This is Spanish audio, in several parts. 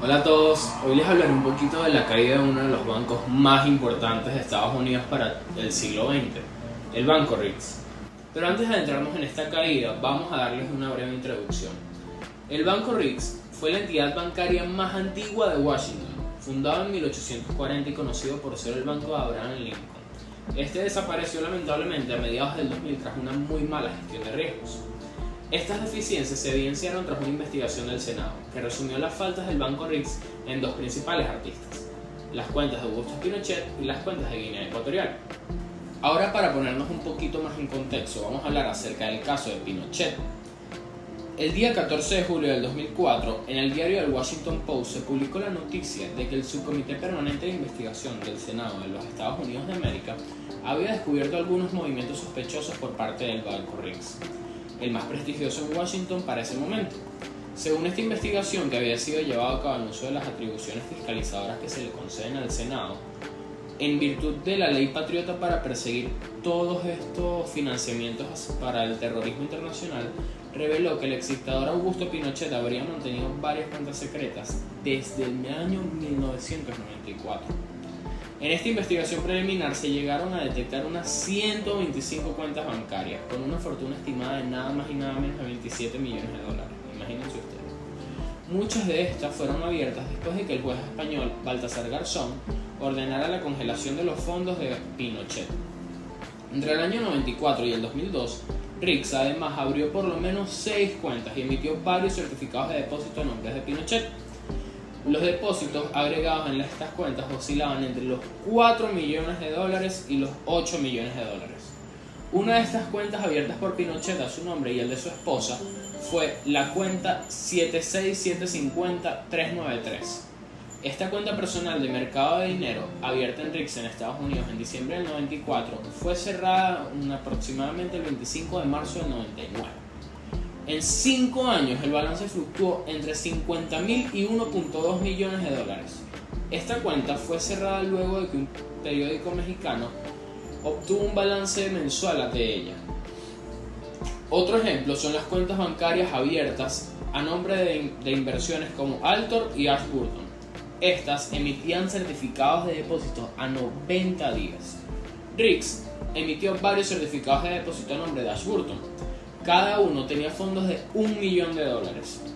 Hola a todos, hoy les hablaré un poquito de la caída de uno de los bancos más importantes de Estados Unidos para el siglo XX, el Banco Riggs. Pero antes de adentrarnos en esta caída, vamos a darles una breve introducción. El Banco Riggs fue la entidad bancaria más antigua de Washington, fundado en 1840 y conocido por ser el Banco de Abraham Lincoln. Este desapareció lamentablemente a mediados del 2000 tras una muy mala gestión de riesgos. Estas deficiencias se evidenciaron tras una investigación del Senado, que resumió las faltas del Banco Riggs en dos principales artistas, las cuentas de Augusto Pinochet y las cuentas de Guinea Ecuatorial. Ahora, para ponernos un poquito más en contexto, vamos a hablar acerca del caso de Pinochet. El día 14 de julio del 2004, en el diario del Washington Post se publicó la noticia de que el Subcomité Permanente de Investigación del Senado de los Estados Unidos de América había descubierto algunos movimientos sospechosos por parte del Banco Riggs, el más prestigioso en Washington para ese momento. Según esta investigación, que había sido llevada a cabo en uso de las atribuciones fiscalizadoras que se le conceden al Senado, en virtud de la ley patriota para perseguir todos estos financiamientos para el terrorismo internacional, reveló que el exdictador Augusto Pinochet habría mantenido varias cuentas secretas desde el año 1994. En esta investigación preliminar se llegaron a detectar unas 125 cuentas bancarias con una fortuna estimada de nada más y nada menos de 27 millones de dólares. Imagínense ustedes. Muchas de estas fueron abiertas después de que el juez español Baltasar Garzón ordenara la congelación de los fondos de Pinochet. Entre el año 94 y el 2002, Riggs además abrió por lo menos 6 cuentas y emitió varios certificados de depósito a nombre de Pinochet. Los depósitos agregados en estas cuentas oscilaban entre los 4 millones de dólares y los 8 millones de dólares. Una de estas cuentas abiertas por Pinochet a su nombre y el de su esposa fue la cuenta 76750-393. Esta cuenta personal de mercado de dinero, abierta en Riggs en Estados Unidos en diciembre del 94, fue cerrada aproximadamente el 25 de marzo del 99. En 5 años el balance fluctuó entre 50.000 y 1.2 millones de dólares. Esta cuenta fue cerrada luego de que un periódico mexicano obtuvo un balance mensual de ella. Otro ejemplo son las cuentas bancarias abiertas a nombre de inversiones como Altor y Ashburton. Estas emitían certificados de depósito a 90 días. Riggs emitió varios certificados de depósito a nombre de Ashburton. Cada uno tenía fondos de $1 millón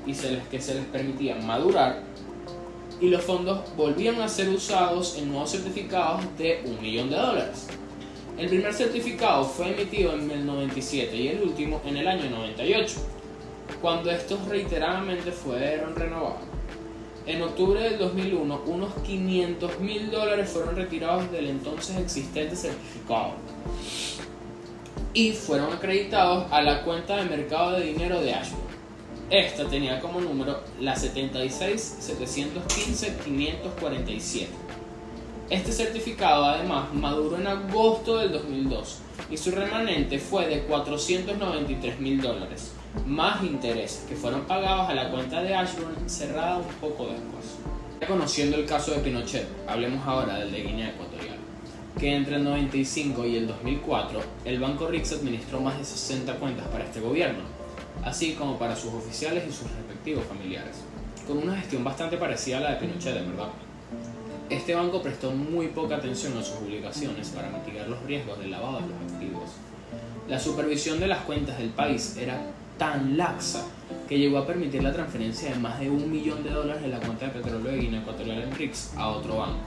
y que se les permitía madurar, y los fondos volvían a ser usados en nuevos certificados de $1 millón. El primer certificado fue emitido en el 97 y el último en el año 98, cuando estos reiteradamente fueron renovados. En octubre del 2001, unos $500.000 fueron retirados del entonces existente certificado y fueron acreditados a la cuenta de mercado de dinero de Ashburton. Esta tenía como número la 76715547. Este certificado además maduró en agosto del 2002 y su remanente fue de $493.000, más intereses que fueron pagados a la cuenta de Ashburton cerrada un poco después. Conociendo el caso de Pinochet, hablemos ahora del de Guinea Ecuatorial, que entre el 95 y el 2004, el Banco Riggs administró más de 60 cuentas para este gobierno, así como para sus oficiales y sus respectivos familiares, con una gestión bastante parecida a la de Pinochet, de verdad. Este banco prestó muy poca atención a sus obligaciones para mitigar los riesgos del lavado de los activos. La supervisión de las cuentas del país era tan laxa que llegó a permitir la transferencia de más de $1 millón de la cuenta de petróleo de Guinea Ecuatorial en Riggs a otro banco.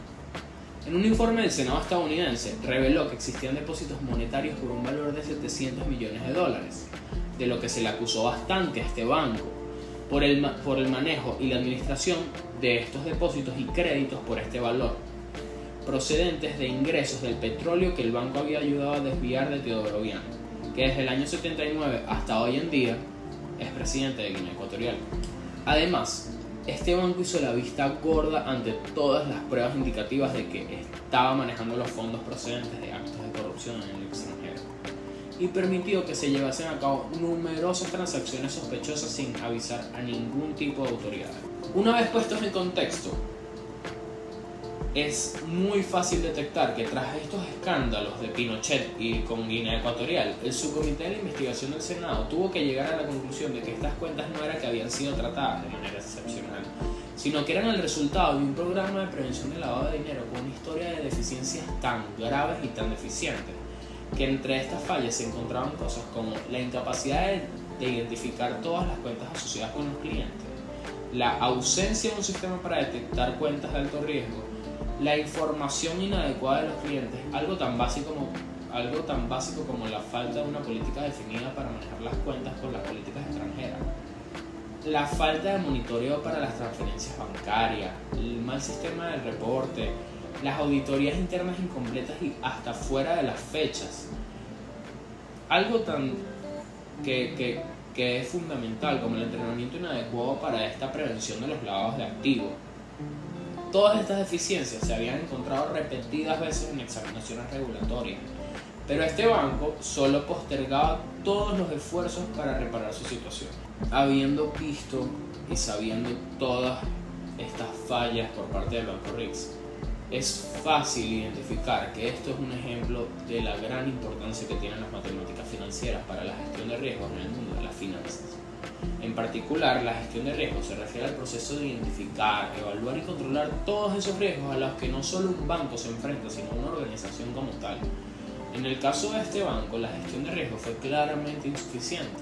En un informe del Senado estadounidense reveló que existían depósitos monetarios por un valor de $700 millones, de lo que se le acusó bastante a este banco por el manejo y la administración de estos depósitos y créditos por este valor, procedentes de ingresos del petróleo que el banco había ayudado a desviar de Teodoro Obiang, que desde el año 79 hasta hoy en día es presidente de Guinea Ecuatorial. Además, este banco hizo la vista gorda ante todas las pruebas indicativas de que estaba manejando los fondos procedentes de actos de corrupción en el extranjero y permitió que se llevasen a cabo numerosas transacciones sospechosas sin avisar a ningún tipo de autoridad. Una vez puestos en contexto, es muy fácil detectar que tras estos escándalos de Pinochet y con Guinea Ecuatorial, el subcomité de la investigación del Senado tuvo que llegar a la conclusión de que estas cuentas no era que habían sido tratadas de manera excepcional, sino que eran el resultado de un programa de prevención del lavado de dinero con una historia de deficiencias tan graves y tan deficientes, que entre estas fallas se encontraban cosas como la incapacidad de identificar todas las cuentas asociadas con los clientes, la ausencia de un sistema para detectar cuentas de alto riesgo, la información inadecuada de los clientes, algo tan básico como la falta de una política definida para manejar las cuentas con las políticas extranjeras, la falta de monitoreo para las transferencias bancarias, el mal sistema de reporte, las auditorías internas incompletas y hasta fuera de las fechas. Algo tan que es fundamental como el entrenamiento inadecuado para esta prevención de los lavados de activos. Todas estas deficiencias se habían encontrado repetidas veces en examinaciones regulatorias, pero este banco solo postergaba todos los esfuerzos para reparar su situación. Habiendo visto y sabiendo todas estas fallas por parte del Banco Rix, es fácil identificar que esto es un ejemplo de la gran importancia que tienen las matemáticas financieras para la gestión de riesgos en el mundo de las finanzas. En particular, la gestión de riesgos se refiere al proceso de identificar, evaluar y controlar todos esos riesgos a los que no solo un banco se enfrenta, sino una organización como tal. En el caso de este banco, la gestión de riesgos fue claramente insuficiente.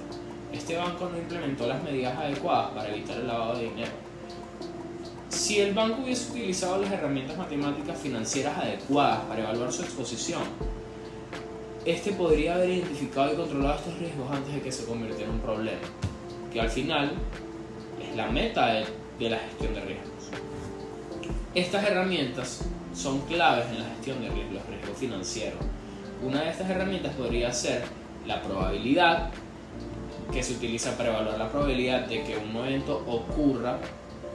Este banco no implementó las medidas adecuadas para evitar el lavado de dinero. Si el banco hubiese utilizado las herramientas matemáticas financieras adecuadas para evaluar su exposición, este podría haber identificado y controlado estos riesgos antes de que se convirtiera en un problema, que al final es la meta de la gestión de riesgos. Estas herramientas son claves en la gestión de los riesgos financieros. Una de estas herramientas podría ser la probabilidad, que se utiliza para evaluar la probabilidad de que un evento ocurra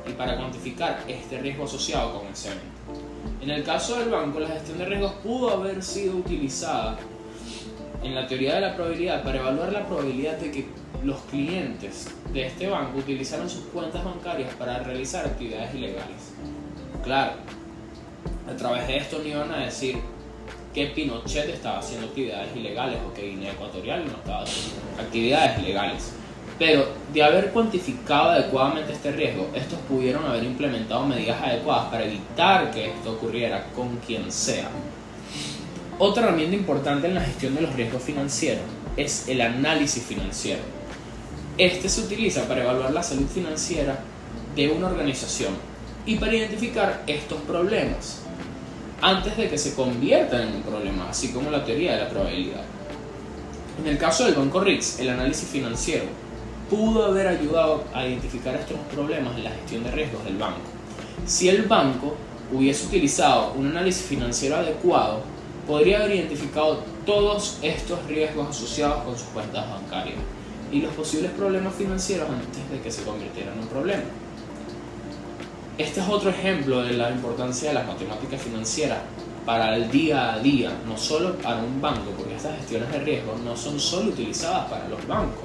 y para cuantificar este riesgo asociado con ese evento. En el caso del banco, la gestión de riesgos pudo haber sido utilizada en la teoría de la probabilidad para evaluar la probabilidad de que los clientes de este banco utilizaran sus cuentas bancarias para realizar actividades ilegales. Claro, a través de esto no iban a decir que Pinochet estaba haciendo actividades ilegales o que Guinea Ecuatorial no estaba haciendo actividades ilegales. Pero de haber cuantificado adecuadamente este riesgo, estos pudieron haber implementado medidas adecuadas para evitar que esto ocurriera con quien sea. Otra herramienta importante en la gestión de los riesgos financieros es el análisis financiero. Este se utiliza para evaluar la salud financiera de una organización y para identificar estos problemas antes de que se conviertan en un problema, así como la teoría de la probabilidad. En el caso del Banco Rix, el análisis financiero pudo haber ayudado a identificar estos problemas en la gestión de riesgos del banco. Si el banco hubiese utilizado un análisis financiero adecuado, podría haber identificado todos estos riesgos asociados con sus cuentas bancarias y los posibles problemas financieros antes de que se convirtieran en un problema. Este es otro ejemplo de la importancia de las matemáticas financieras para el día a día, no solo para un banco, porque estas gestiones de riesgo no son solo utilizadas para los bancos,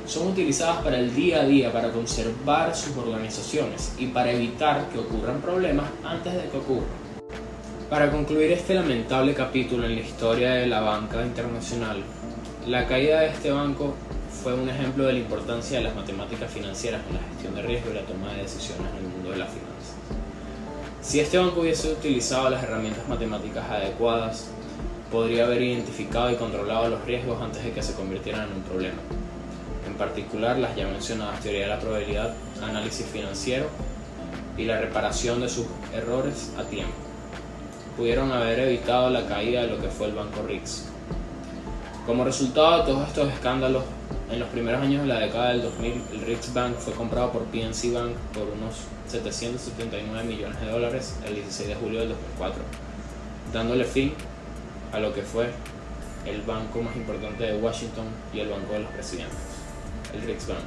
son utilizadas para el día a día, para conservar sus organizaciones y para evitar que ocurran problemas antes de que ocurran. Para concluir este lamentable capítulo en la historia de la banca internacional, la caída de este banco fue un ejemplo de la importancia de las matemáticas financieras en la gestión de riesgo y la toma de decisiones en el mundo de las finanzas. Si este banco hubiese utilizado las herramientas matemáticas adecuadas, podría haber identificado y controlado los riesgos antes de que se convirtieran en un problema. En particular, las ya mencionadas teoría de la probabilidad, análisis financiero y la reparación de sus errores a tiempo pudieron haber evitado la caída de lo que fue el Banco Rix. Como resultado de todos estos escándalos, en los primeros años de la década del 2000, el Rix Bank fue comprado por PNC Bank por unos $779 millones el 16 de julio del 2004, dándole fin a lo que fue el banco más importante de Washington y el banco de los presidentes, el Rix Bank.